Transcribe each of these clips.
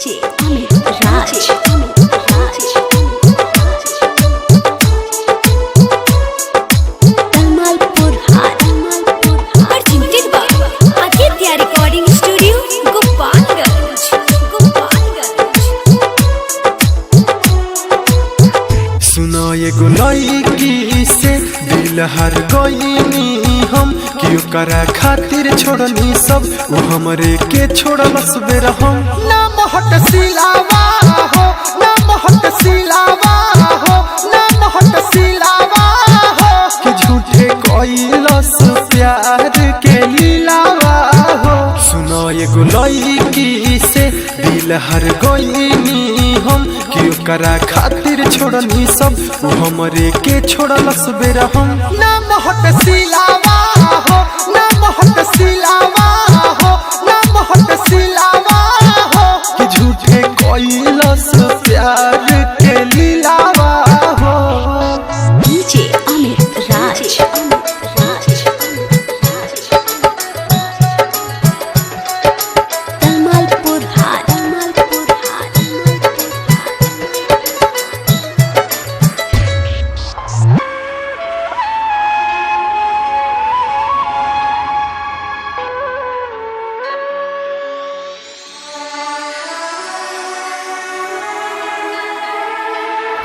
DJ Amit Raj Kalmalpur हाट presented by Aditya recording studio Gopalganj. सुनो एगो लड़की से दिल हार गईनी हम क्यों करा खातिर छोड़नी सब वो हमरे के छोड़लस बेर हम ना महट सिलावा हो ना महट सिलावा हो ना महट सिलावा हो कि झूठे कोइलस प्यार के लीलावा हो। सुनो एगो लड़की से दिल हार गईनी हम क्यों करा खातिर छोड़नी सब वो हमरे के छोड़लस बेर हम ना महट सिलावा हो ना महट सिलावा हो ना महट सिलावा हो कि झूठे कोइलस प्यार के लीलावा हो। डीजे अमित राज कलमालपुर हाट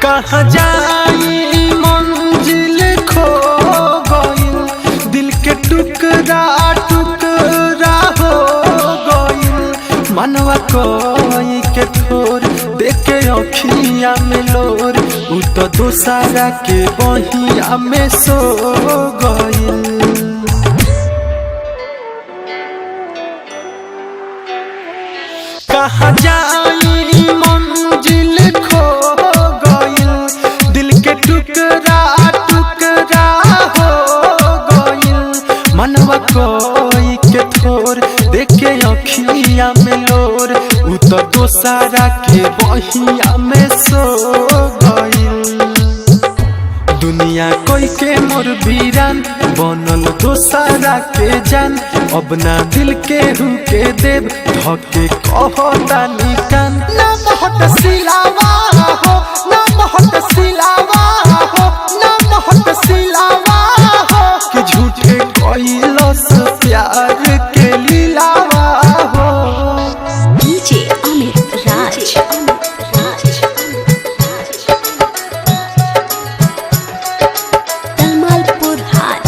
कहाँ जाई मंजिल खो गइल दिल के टुकड़ा टुकड़ा हो गइल मनवा कोई के ठोर देखे अखिया में लोर उ तो दोसरा के बहिया में सो गइल। कहाँ जाई मंजिल खो टुकड़ा टुकड़ा हो गइल मनवा कोई के ठोर देखे अखिया में लोर उ तो दोसरा के बहिया में सो गइल। दुनिया कोई के मोर वीरान बनल दोसरा के जान अब ना दिल के हुके देव धके कहता निकान ना महट सिलावा हो ना महट सिलावा हो ना महट सिलावा हो कि झूठे कोइलस प्यार के लीलावा हो। डीजे अमित राज कलमालपुर हाट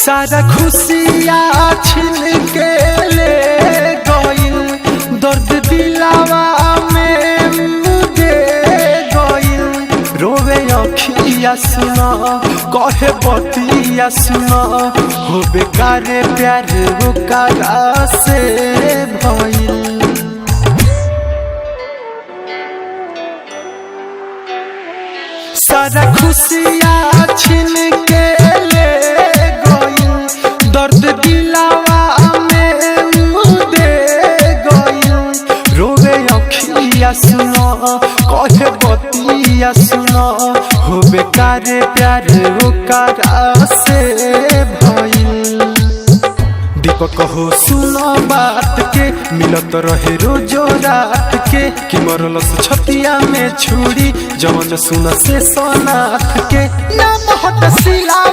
सारा खुशियाँ छीन के ले गइल दर्द दिलावा में दे गइल रोवे अखिया सुना कहे बतिया सुना हो बेकारे प्यार ओकरा से भइल। सारा खुशियाँ छीन के ले दर्द दिलावा में दे गइल रोवे अखिया सुना कहे बतिया सुना हो बेकारे प्यार ओकरा से भइल। दीपक हो सुनो बात के मिलत रहे रोजो रात के कि मरलस छतिया में छुरी जवन सुन से सोनाथ के ना महट सिला